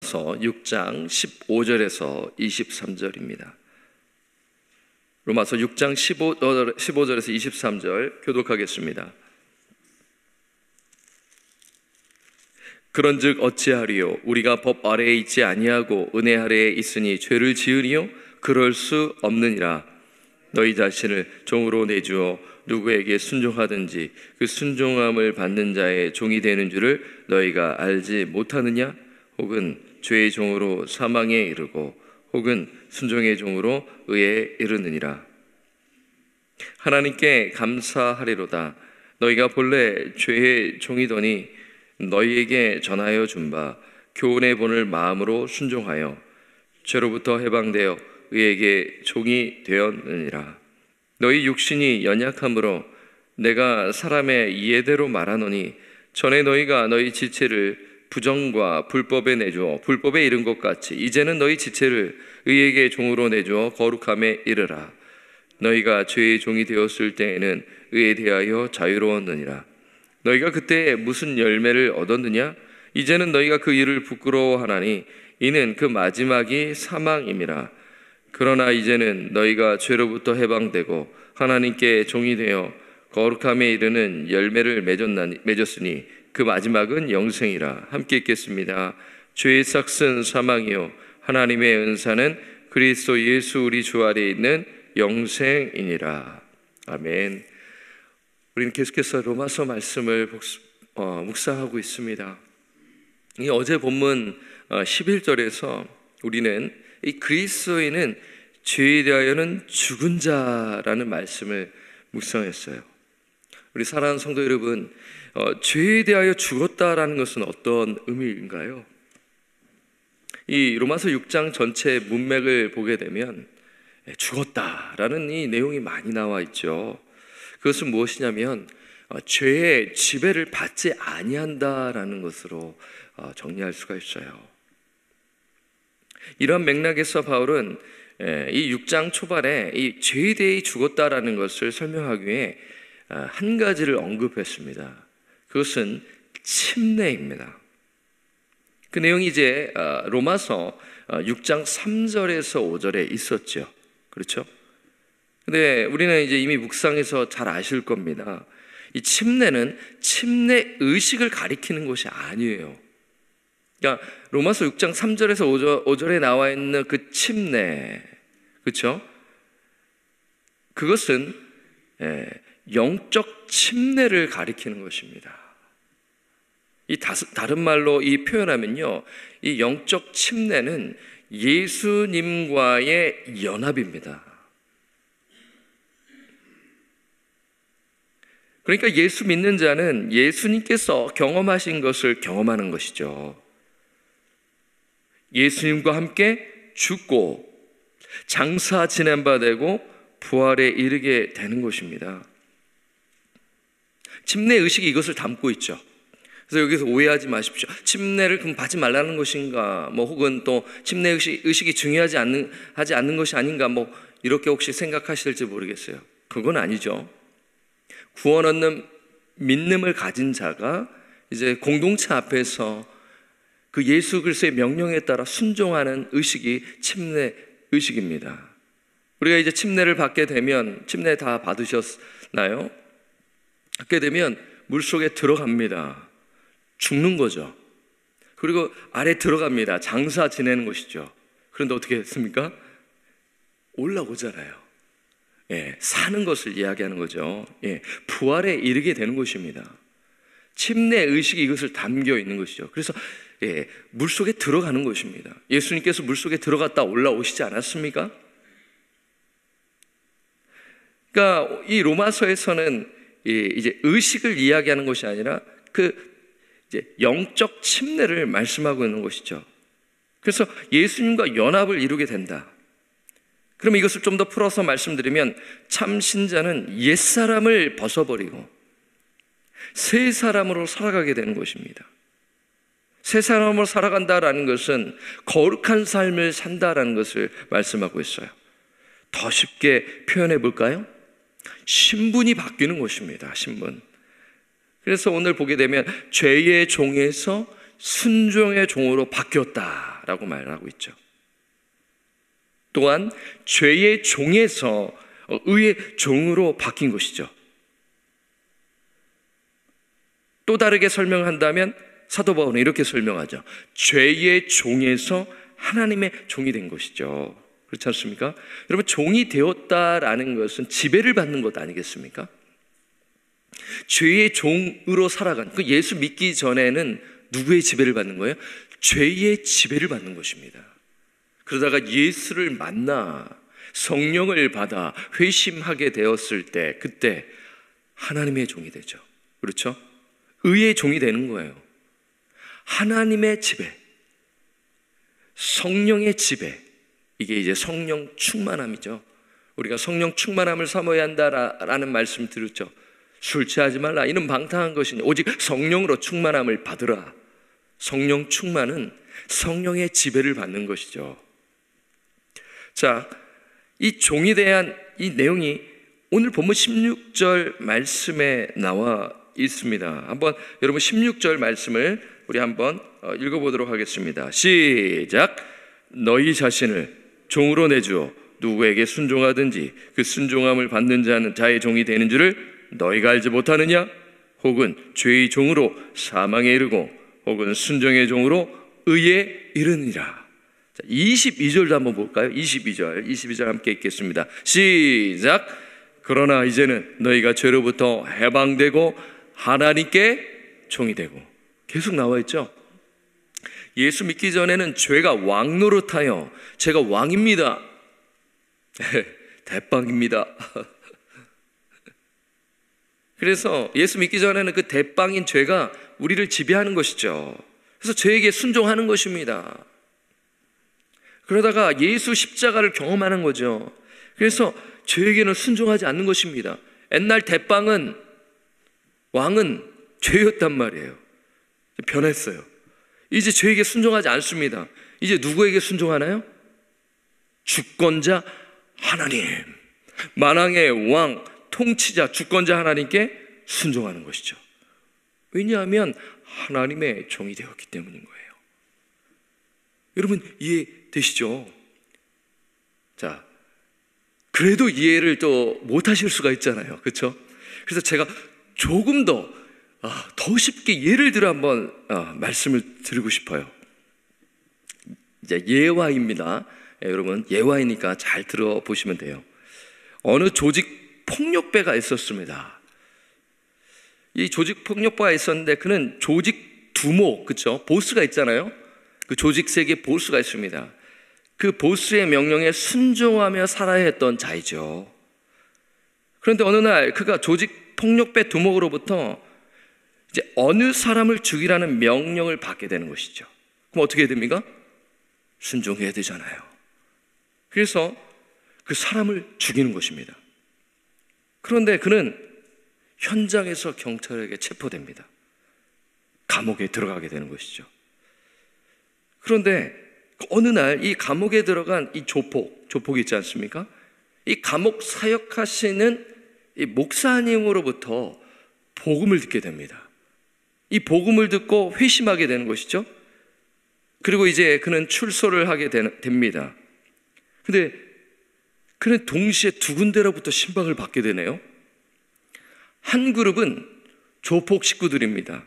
로마서 6장 15절에서 23절입니다. 로마서 6장 15절에서 23절 교독하겠습니다. 그런즉 어찌하리요? 우리가 법 아래에 있지 아니하고 은혜 아래에 있으니 죄를 지으리요? 그럴 수 없느니라. 너희 자신을 종으로 내주어 누구에게 순종하든지 그 순종함을 받는 자의 종이 되는 줄을 너희가 알지 못하느냐? 혹은 죄의 종으로 사망에 이르고 혹은 순종의 종으로 의에 이르느니라. 하나님께 감사하리로다. 너희가 본래 죄의 종이더니 너희에게 전하여 준 바 교훈의 본을 마음으로 순종하여 죄로부터 해방되어 의에게 종이 되었느니라. 너희 육신이 연약함으로 내가 사람의 이해대로 말하노니 전에 너희가 너희 지체를 부정과 불법에 내주어 불법에 이른 것 같이 이제는 너희 지체를 의에게 종으로 내주어 거룩함에 이르라. 너희가 죄의 종이 되었을 때에는 의에 대하여 자유로웠느니라. 너희가 그때 무슨 열매를 얻었느냐? 이제는 너희가 그 일을 부끄러워하나니 이는 그 마지막이 사망임이라. 그러나 이제는 너희가 죄로부터 해방되고 하나님께 종이 되어 거룩함에 이르는 열매를 맺었으니 그 마지막은 영생이라. 함께 읽겠습니다. 죄의 삭은 사망이요 하나님의 은사는 그리스도 예수 우리 주 아래에 있는 영생이니라. 아멘. 우리는 계속해서 로마서 말씀을 묵상하고 있습니다. 이 어제 본문 11절에서 우리는 이 그리스도인은 죄에 대하여는 죽은 자라는 말씀을 묵상했어요. 우리 사랑하는 성도 여러분, 죄에 대하여 죽었다라는 것은 어떤 의미인가요? 이 로마서 6장 전체 문맥을 보게 되면 죽었다라는 이 내용이 많이 나와 있죠. 그것은 무엇이냐면 죄의 지배를 받지 아니한다라는 것으로 정리할 수가 있어요. 이런 맥락에서 바울은 이 6장 초반에 이 죄에 대해 죽었다라는 것을 설명하기 위해 한 가지를 언급했습니다. 그것은 침례입니다. 그 내용이 이제 로마서 6장 3절에서 5절에 있었죠. 그렇죠? 근데 우리는 이제 이미 묵상해서 잘 아실 겁니다. 이 침례는 침례 의식을 가리키는 것이 아니에요. 그러니까 로마서 6장 3절에서 5절에 나와 있는 그 침례, 그렇죠? 그것은 영적 침례를 가리키는 것입니다. 이 다른 말로 이 표현하면요, 이 영적 침례는 예수님과의 연합입니다. 그러니까 예수 믿는 자는 예수님께서 경험하신 것을 경험하는 것이죠. 예수님과 함께 죽고 장사 지낸 바 되고 부활에 이르게 되는 것입니다. 침례 의식이 이것을 담고 있죠. 그래서 여기서 오해하지 마십시오. 침례를 그럼 받지 말라는 것인가? 혹은 또 침례 의식이 중요하지 않는 것이 아닌가? 이렇게 혹시 생각하실지 모르겠어요. 그건 아니죠. 구원 얻는 믿음을 가진 자가 이제 공동체 앞에서 그 예수 그리스도의 명령에 따라 순종하는 의식이 침례 의식입니다. 우리가 이제 침례를 받게 되면, 침례 다 받으셨나요? 받게 되면 물속에 들어갑니다. 죽는 거죠. 그리고 아래 들어갑니다. 장사 지내는 것이죠. 그런데 어떻게 했습니까? 올라오잖아요. 사는 것을 이야기하는 거죠. 부활에 이르게 되는 것입니다. 침례 의식이 이것을 담겨 있는 것이죠. 그래서 물속에 들어가는 것입니다. 예수님께서 물속에 들어갔다 올라오시지 않았습니까? 그러니까 이 로마서에서는 이제 의식을 이야기하는 것이 아니라 이제 영적 침례를 말씀하고 있는 것이죠. 그래서 예수님과 연합을 이루게 된다. 그러면 이것을 좀 더 풀어서 말씀드리면 참 신자는 옛사람을 벗어버리고 새 사람으로 살아가게 되는 것입니다. 새 사람으로 살아간다라는 것은 거룩한 삶을 산다라는 것을 말씀하고 있어요. 더 쉽게 표현해 볼까요? 신분이 바뀌는 것입니다. 신분. 그래서 오늘 보게 되면 죄의 종에서 순종의 종으로 바뀌었다라는 되었다라고 말하고 있죠. 또한 죄의 종에서 의의 종으로 바뀐 것이죠. 또 다르게 설명한다면 사도 바울은 이렇게 설명하죠. 죄의 종에서 하나님의 종이 된 것이죠. 그렇지 않습니까? 여러분, 종이 되었다라는 것은 지배를 받는 것 아니겠습니까? 죄의 종으로 살아간, 그 예수 믿기 전에는 누구의 지배를 받는 거예요? 죄의 지배를 받는 것입니다. 그러다가 예수를 만나 성령을 받아 회심하게 되었을 때, 그때 하나님의 종이 되죠. 그렇죠? 의의 종이 되는 거예요. 하나님의 지배, 성령의 지배, 이게 이제 성령 충만함이죠. 우리가 성령 충만함을 사모해야 한다라는 말씀 들었죠. 술 취하지 말라, 이는 방탕한 것이니 오직 성령으로 충만함을 받으라. 성령 충만은 성령의 지배를 받는 것이죠. 자, 이 종에 대한 이 내용이 오늘 본문 16절 말씀에 나와 있습니다. 한번 여러분 16절 말씀을 우리 한번 읽어보도록 하겠습니다. 시작. 너희 자신을 종으로 내주어 누구에게 순종하든지 그 순종함을 받는 자는 자의 종이 되는 줄을 너희가 알지 못하느냐? 혹은 죄의 종으로 사망에 이르고 혹은 순종의 종으로 의에 이르니라. 22절도 한번 볼까요? 22절 함께 읽겠습니다. 시작. 그러나 이제는 너희가 죄로부터 해방되고 하나님께 종이 되고. 계속 나와 있죠. 예수 믿기 전에는 죄가 왕 노릇하여 제가 왕입니다, 대빵입니다. 그래서 예수 믿기 전에는 그 대빵인 죄가 우리를 지배하는 것이죠. 그래서 죄에게 순종하는 것입니다. 그러다가 예수 십자가를 경험하는 거죠. 그래서 죄에게는 순종하지 않는 것입니다. 옛날 대빵은, 왕은 죄였단 말이에요. 변했어요. 이제 죄에게 순종하지 않습니다. 이제 누구에게 순종하나요? 주권자 하나님, 만왕의 왕, 통치자, 주권자 하나님께 순종하는 것이죠. 왜냐하면 하나님의 종이 되었기 때문인 거예요. 여러분, 이해되시죠? 자, 그래도 이해를 또 못하실 수가 있잖아요. 그렇죠? 그래서 제가 조금 더 쉽게 예를 들어 한번 말씀을 드리고 싶어요. 이제 예화입니다. 여러분, 예화이니까 잘 들어보시면 돼요. 어느 조직 폭력배가 있었습니다. 이 조직 폭력배가 있었는데 그는 조직 두목, 그렇죠? 보스가 있잖아요. 그 조직 세계에 보스가 있습니다. 그 보스의 명령에 순종하며 살아야 했던 자이죠. 그런데 어느 날 그가 조직 폭력배 두목으로부터 이제 어느 사람을 죽이라는 명령을 받게 되는 것이죠. 그럼 어떻게 해야 됩니까? 순종해야 되잖아요. 그래서 그 사람을 죽이는 것입니다. 그런데 그는 현장에서 경찰에게 체포됩니다. 감옥에 들어가게 되는 것이죠. 그런데 어느 날 이 감옥에 들어간 이 조폭이 있지 않습니까? 이 감옥 사역하시는 이 목사님으로부터 복음을 듣게 됩니다. 이 복음을 듣고 회심하게 되는 것이죠. 그리고 이제 그는 출소를 하게 됩니다. 근데 그는 동시에 두 군데로부터 신박을 받게 되네요. 한 그룹은 조폭 식구들입니다.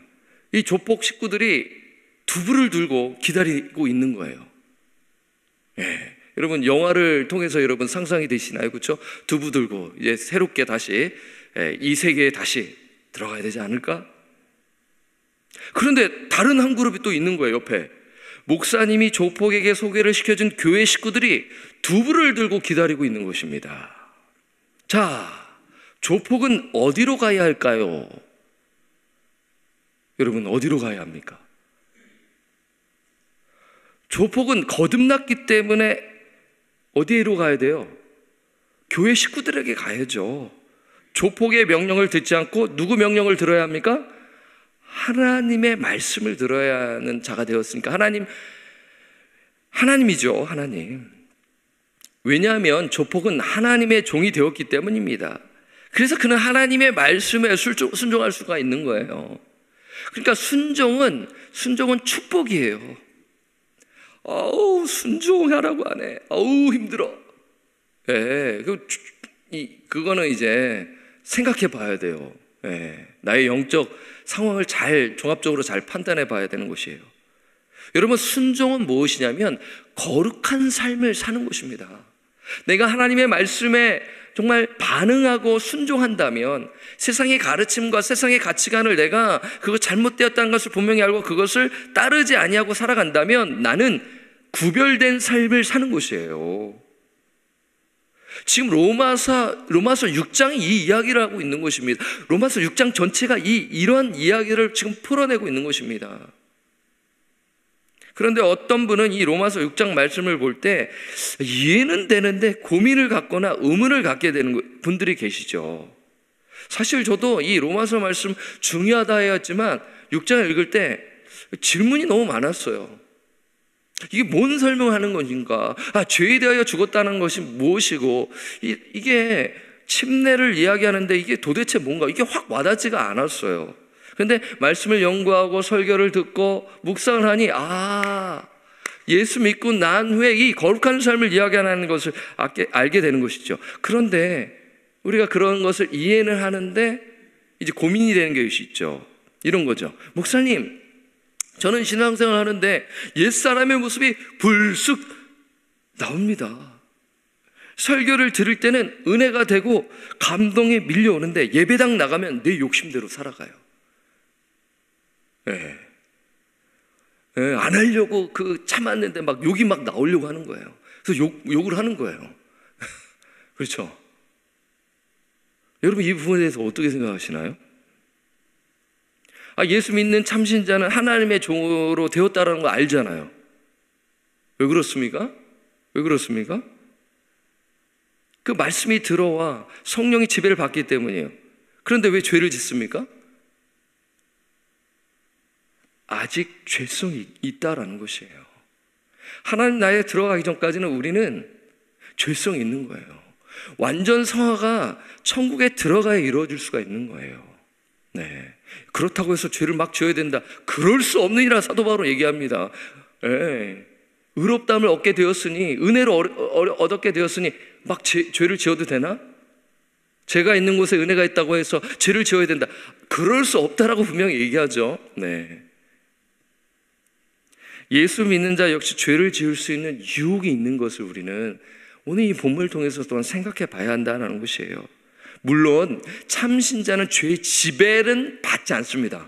이 조폭 식구들이 두부를 들고 기다리고 있는 거예요. 예, 여러분, 영화를 통해서 여러분 상상이 되시나요? 그렇죠? 두부 들고 이제 새롭게 다시 이 세계에 다시 들어가야 되지 않을까? 그런데 다른 한 그룹이 또 있는 거예요. 옆에 목사님이 조폭에게 소개를 시켜준 교회 식구들이 두부를 들고 기다리고 있는 것입니다. 자, 조폭은 어디로 가야 할까요? 여러분, 어디로 가야 합니까? 조폭은 거듭났기 때문에 어디로 가야 돼요? 교회 식구들에게 가야죠. 조폭의 명령을 듣지 않고 누구 명령을 들어야 합니까? 하나님의 말씀을 들어야 하는 자가 되었으니까 하나님이죠. 하나님. 왜냐하면 조폭은 하나님의 종이 되었기 때문입니다. 그래서 그는 하나님의 말씀에 순종할 수가 있는 거예요. 그러니까 순종은 축복이에요. 어우, 순종하라고 하네. 어우, 힘들어. 예, 그거는 이제 생각해 봐야 돼요. 예, 나의 영적 상황을 종합적으로 잘 판단해 봐야 되는 것이에요. 여러분, 순종은 무엇이냐면 거룩한 삶을 사는 것입니다. 내가 하나님의 말씀에 정말 반응하고 순종한다면 세상의 가르침과 세상의 가치관을 내가 그거 잘못되었다는 것을 분명히 알고 그것을 따르지 아니하고 살아간다면 나는 구별된 삶을 사는 것이에요. 지금 로마서 6장이 이 이야기를 하고 있는 것입니다. 로마서 6장 전체가 이런 이야기를 지금 풀어내고 있는 것입니다. 그런데 어떤 분은 이 로마서 6장 말씀을 볼 때 이해는 되는데 고민을 갖거나 의문을 갖게 되는 분들이 계시죠. 사실 저도 이 로마서 말씀 중요하다 했지만 6장을 읽을 때 질문이 너무 많았어요. 이게 뭔 설명하는 것인가? 죄에 대하여 죽었다는 것이 무엇이고, 이게 침례를 이야기하는데 이게 도대체 뭔가, 이게 확 와닿지가 않았어요. 그런데 말씀을 연구하고 설교를 듣고 묵상을 하니 예수 믿고 난 후에 이 거룩한 삶을 이야기하는 것을 알게 되는 것이죠. 그런데 우리가 그런 것을 이해는 하는데 이제 고민이 되는 것이 있죠. 이런 거죠. 목사님, 저는 신앙생활 하는데 옛사람의 모습이 불쑥 나옵니다. 설교를 들을 때는 은혜가 되고 감동이 밀려오는데 예배당 나가면 내 욕심대로 살아가요. 안 하려고 참았는데 막 욕이 막 나오려고 하는 거예요. 그래서 욕을 하는 거예요. 그렇죠? 여러분, 이 부분에 대해서 어떻게 생각하시나요? 예수 믿는 참신자는 하나님의 종으로 되었다는 거 알잖아요. 왜 그렇습니까? 왜 그렇습니까? 그 말씀이 들어와 성령이 지배를 받기 때문이에요. 그런데 왜 죄를 짓습니까? 아직 죄성이 있다라는 것이에요. 하나님 나라에 들어가기 전까지는 우리는 죄성이 있는 거예요. 완전 성화가 천국에 들어가야 이루어질 수가 있는 거예요. 네. 그렇다고 해서 죄를 막 지어야 된다, 그럴 수 없느니라 사도 바울은 얘기합니다. 의롭다함을 얻게 되었으니, 은혜를 얻게 되었으니 막 죄를 지어도 되나? 죄가 있는 곳에 은혜가 있다고 해서 죄를 지어야 된다, 그럴 수 없다라고 분명히 얘기하죠. 네. 예수 믿는 자 역시 죄를 지을 수 있는 유혹이 있는 것을 우리는 오늘 이 본문을 통해서 또한 생각해 봐야 한다는 것이에요. 물론 참신자는 죄의 지배는 받지 않습니다.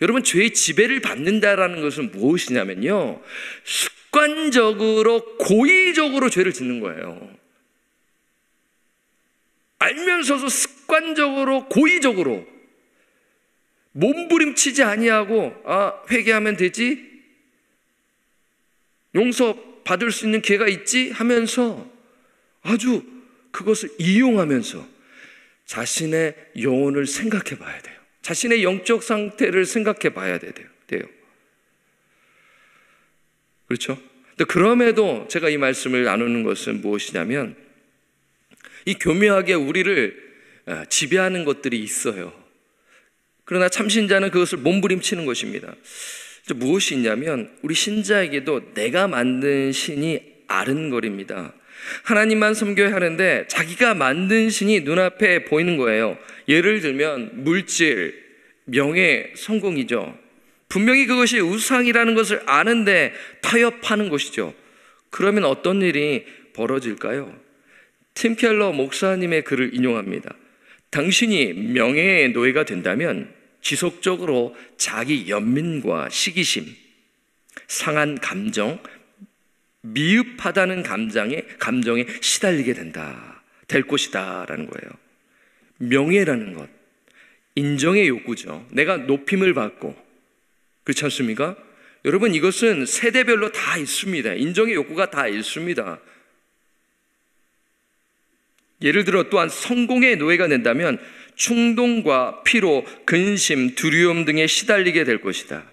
여러분, 죄의 지배를 받는다라는 것은 무엇이냐면요, 습관적으로 고의적으로 죄를 짓는 거예요. 알면서도 습관적으로 고의적으로 몸부림치지 아니하고 회개하면 되지, 용서받을 수 있는 기회가 있지 하면서 아주 그것을 이용하면서 자신의 영혼을 생각해 봐야 돼요. 자신의 영적 상태를 생각해 봐야 돼요. 그렇죠? 근데 그럼에도 제가 이 말씀을 나누는 것은 무엇이냐면, 이 교묘하게 우리를 지배하는 것들이 있어요. 그러나 참신자는 그것을 몸부림치는 것입니다. 무엇이 있냐면, 우리 신자에게도 내가 만든 신이 아른거립니다. 하나님만 섬겨야 하는데 자기가 만든 신이 눈앞에 보이는 거예요. 예를 들면 물질, 명예, 성공이죠. 분명히 그것이 우상이라는 것을 아는데 타협하는 것이죠. 그러면 어떤 일이 벌어질까요? 팀 켈러 목사님의 글을 인용합니다. 당신이 명예의 노예가 된다면 지속적으로 자기 연민과 시기심, 상한 감정, 미흡하다는 감정에 시달리게 될 것이다 라는 거예요. 명예라는 것, 인정의 욕구죠. 내가 높임을 받고, 그렇지 않습니까? 여러분, 이것은 세대별로 다 있습니다. 인정의 욕구가 다 있습니다. 예를 들어 또한 성공의 노예가 된다면 충동과 피로, 근심, 두려움 등에 시달리게 될 것이다.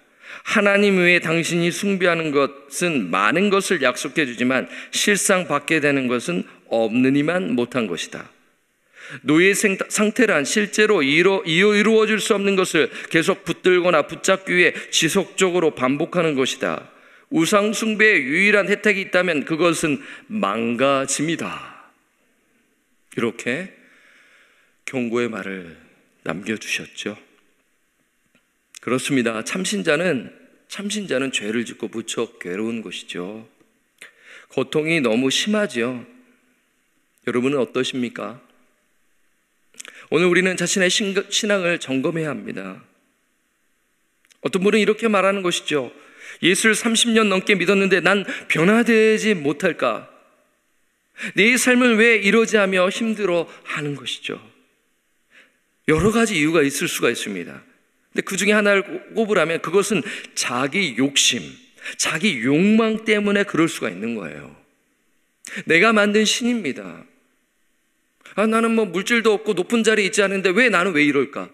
하나님 외에 당신이 숭배하는 것은 많은 것을 약속해 주지만 실상 받게 되는 것은 없느니만 못한 것이다. 노예 상태란 실제로 이루어질 수 없는 것을 계속 붙들거나 붙잡기 위해 지속적으로 반복하는 것이다. 우상 숭배의 유일한 혜택이 있다면 그것은 망가짐이다. 이렇게 경고의 말을 남겨주셨죠. 그렇습니다. 참신자는 죄를 짓고 무척 괴로운 것이죠. 고통이 너무 심하죠. 여러분은 어떠십니까? 오늘 우리는 자신의 신앙을 점검해야 합니다. 어떤 분은 이렇게 말하는 것이죠. 예수를 30년 넘게 믿었는데 난 변화되지 못할까? 내 삶을 왜 이러지 하며 힘들어 하는 것이죠. 여러 가지 이유가 있을 수가 있습니다. 근데 그 중에 하나를 꼽으라면 그것은 자기 욕심, 자기 욕망 때문에 그럴 수가 있는 거예요. 내가 만든 신입니다. 나는 뭐 물질도 없고 높은 자리에 있지 않은데 나는 왜 이럴까?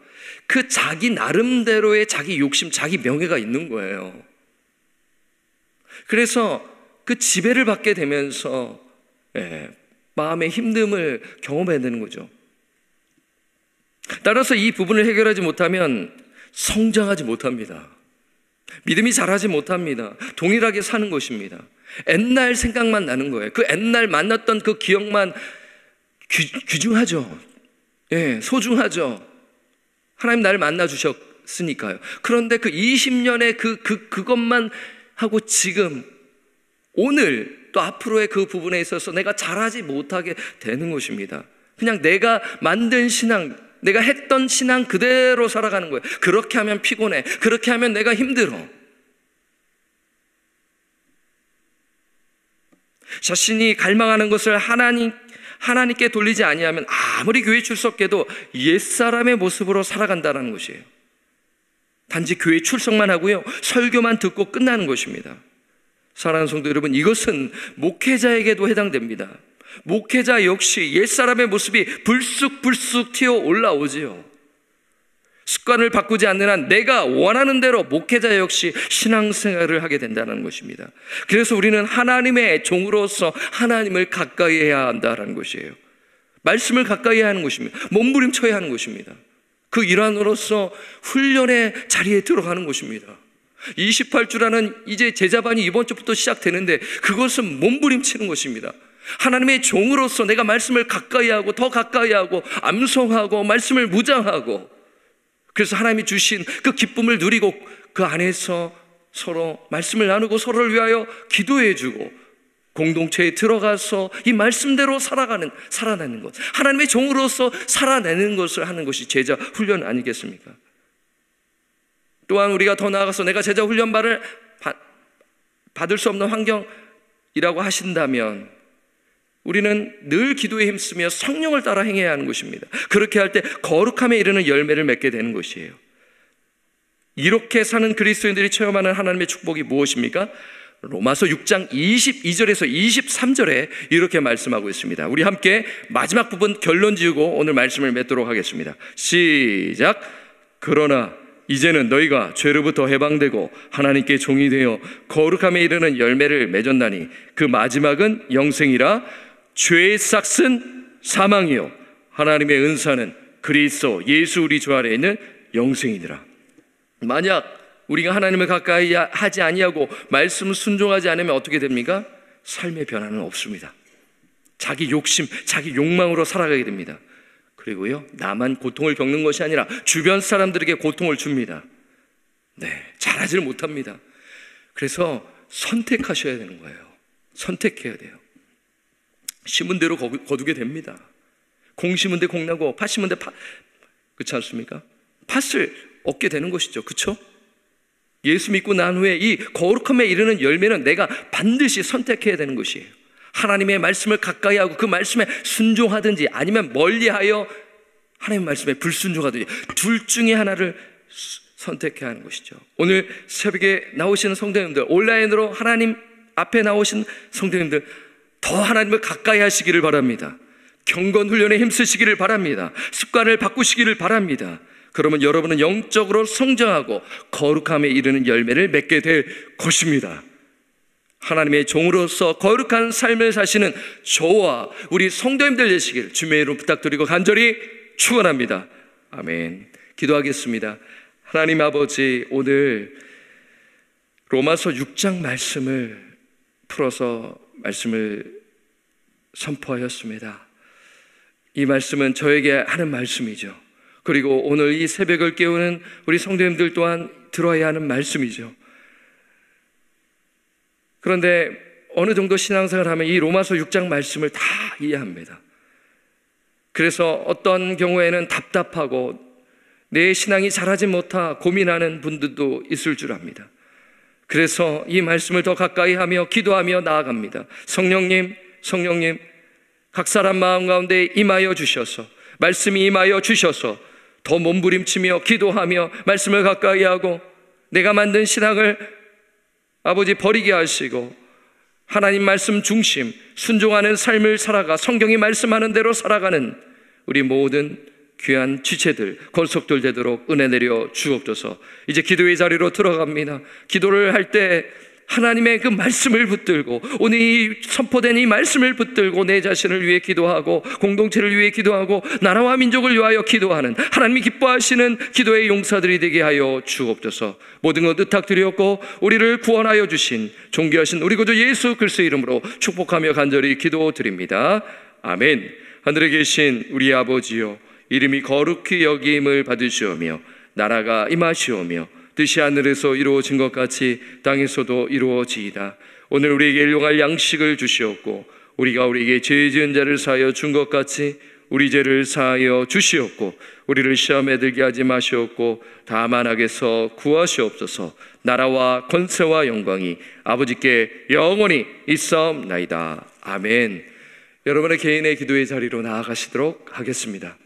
그 자기 나름대로의 자기 욕심, 자기 명예가 있는 거예요. 그래서 그 지배를 받게 되면서 마음의 힘듦을 경험해야 되는 거죠. 따라서 이 부분을 해결하지 못하면 성장하지 못합니다. 믿음이 자라지 못합니다. 동일하게 사는 것입니다. 옛날 생각만 나는 거예요. 그 옛날 만났던 그 기억만 귀중하죠. 소중하죠. 하나님 나를 만나 주셨으니까요. 그런데 그 20년의 그것만 하고 지금 오늘 또 앞으로의 그 부분에 있어서 내가 잘하지 못하게 되는 것입니다. 그냥 내가 만든 신앙, 내가 했던 신앙 그대로 살아가는 거예요. 그렇게 하면 피곤해. 그렇게 하면 내가 힘들어. 자신이 갈망하는 것을 하나님께 돌리지 아니하면 아무리 교회 출석해도 옛사람의 모습으로 살아간다는 것이에요. 단지 교회 출석만 하고요, 설교만 듣고 끝나는 것입니다. 사랑하는 성도 여러분, 이것은 목회자에게도 해당됩니다. 목회자 역시 옛사람의 모습이 불쑥불쑥 튀어 올라오지요. 습관을 바꾸지 않는 한 내가 원하는 대로 목회자 역시 신앙생활을 하게 된다는 것입니다. 그래서 우리는 하나님의 종으로서 하나님을 가까이 해야 한다는 것이에요. 말씀을 가까이 해야 하는 것입니다. 몸부림쳐야 하는 것입니다. 그 일환으로서 훈련의 자리에 들어가는 것입니다. 28주라는 이제 제자반이 이번 주부터 시작되는데 그것은 몸부림치는 것입니다. 하나님의 종으로서 내가 말씀을 가까이 하고 더 가까이 하고 암송하고 말씀을 무장하고, 그래서 하나님이 주신 그 기쁨을 누리고 그 안에서 서로 말씀을 나누고 서로를 위하여 기도해주고 공동체에 들어가서 이 말씀대로 살아내는 것, 하나님의 종으로서 살아내는 것을 하는 것이 제자 훈련 아니겠습니까? 또한 우리가 더 나아가서 내가 제자 훈련반을 받을 수 없는 환경이라고 하신다면 우리는 늘 기도에 힘쓰며 성령을 따라 행해야 하는 것입니다. 그렇게 할 때 거룩함에 이르는 열매를 맺게 되는 것이에요. 이렇게 사는 그리스도인들이 체험하는 하나님의 축복이 무엇입니까? 로마서 6장 22절에서 23절에 이렇게 말씀하고 있습니다. 우리 함께 마지막 부분 결론 지으고 오늘 말씀을 맺도록 하겠습니다. 시작. 그러나 이제는 너희가 죄로부터 해방되고 하나님께 종이 되어 거룩함에 이르는 열매를 맺었나니 그 마지막은 영생이라. 죄의 싹은 사망이요 하나님의 은사는 그리스도 예수 우리 주 안에 있는 영생이니라. 만약 우리가 하나님을 가까이 하지 아니하고 말씀을 순종하지 않으면 어떻게 됩니까? 삶의 변화는 없습니다. 자기 욕심, 자기 욕망으로 살아가게 됩니다. 그리고요, 나만 고통을 겪는 것이 아니라 주변 사람들에게 고통을 줍니다. 잘하지를 못합니다. 그래서 선택하셔야 되는 거예요. 선택해야 돼요. 심은 대로 거두게 됩니다. 공 심은 데 공 나고 팥 심은 데 팥, 그렇지 않습니까? 팥을 얻게 되는 것이죠. 그렇죠? 예수 믿고 난 후에 이 거룩함에 이르는 열매는 내가 반드시 선택해야 되는 것이에요. 하나님의 말씀을 가까이 하고 그 말씀에 순종하든지 아니면 멀리하여 하나님의 말씀에 불순종하든지 둘 중에 하나를 선택해야 하는 것이죠. 오늘 새벽에 나오시는 성도님들, 온라인으로 하나님 앞에 나오신 성도님들, 더 하나님을 가까이 하시기를 바랍니다. 경건 훈련에 힘쓰시기를 바랍니다. 습관을 바꾸시기를 바랍니다. 그러면 여러분은 영적으로 성장하고 거룩함에 이르는 열매를 맺게 될 것입니다. 하나님의 종으로서 거룩한 삶을 사시는 저와 우리 성도님들 되시길 주님의 이름으로 부탁드리고 간절히 축원합니다. 아멘. 기도하겠습니다. 하나님 아버지, 오늘 로마서 6장 말씀을 풀어서 말씀을 선포하였습니다. 이 말씀은 저에게 하는 말씀이죠. 그리고 오늘 이 새벽을 깨우는 우리 성도님들 또한 들어야 하는 말씀이죠. 그런데 어느 정도 신앙생활을 하면 이 로마서 6장 말씀을 다 이해합니다. 그래서 어떤 경우에는 답답하고 내 신앙이 자라지 못하 고민하는 분들도 있을 줄 압니다. 그래서 이 말씀을 더 가까이 하며 기도하며 나아갑니다. 성령님, 각 사람 마음 가운데 임하여 주셔서, 말씀이 임하여 주셔서 더 몸부림치며 기도하며 말씀을 가까이 하고 내가 만든 신앙을 아버지 버리게 하시고 하나님 말씀 중심 순종하는 삶을 살아가 성경이 말씀하는 대로 살아가는 우리 모든 귀한 지체들, 권속들 되도록 은혜 내려 주옵소서. 이제 기도의 자리로 들어갑니다. 기도를 할 때 하나님의 그 말씀을 붙들고 오늘 이 선포된 이 말씀을 붙들고 내 자신을 위해 기도하고 공동체를 위해 기도하고 나라와 민족을 위하여 기도하는 하나님이 기뻐하시는 기도의 용사들이 되게 하여 주옵소서. 모든 것 의탁드렸고 우리를 구원하여 주신 존귀하신 우리 구주 예수 그리스도의 이름으로 축복하며 간절히 기도드립니다. 아멘. 하늘에 계신 우리 아버지여, 이름이 거룩히 여김을 받으시오며 나라가 임하시오며 뜻이 하늘에서 이루어진 것 같이 땅에서도 이루어지이다. 오늘 우리에게 일용할 양식을 주시옵고 우리가 우리에게 죄 지은 자를 사하여 준 것 같이 우리 죄를 사하여 주시옵고 우리를 시험에 들게 하지 마시옵고 다만 악에서 구하시옵소서. 나라와 권세와 영광이 아버지께 영원히 있사옵나이다. 아멘. 여러분의 개인의 기도의 자리로 나아가시도록 하겠습니다.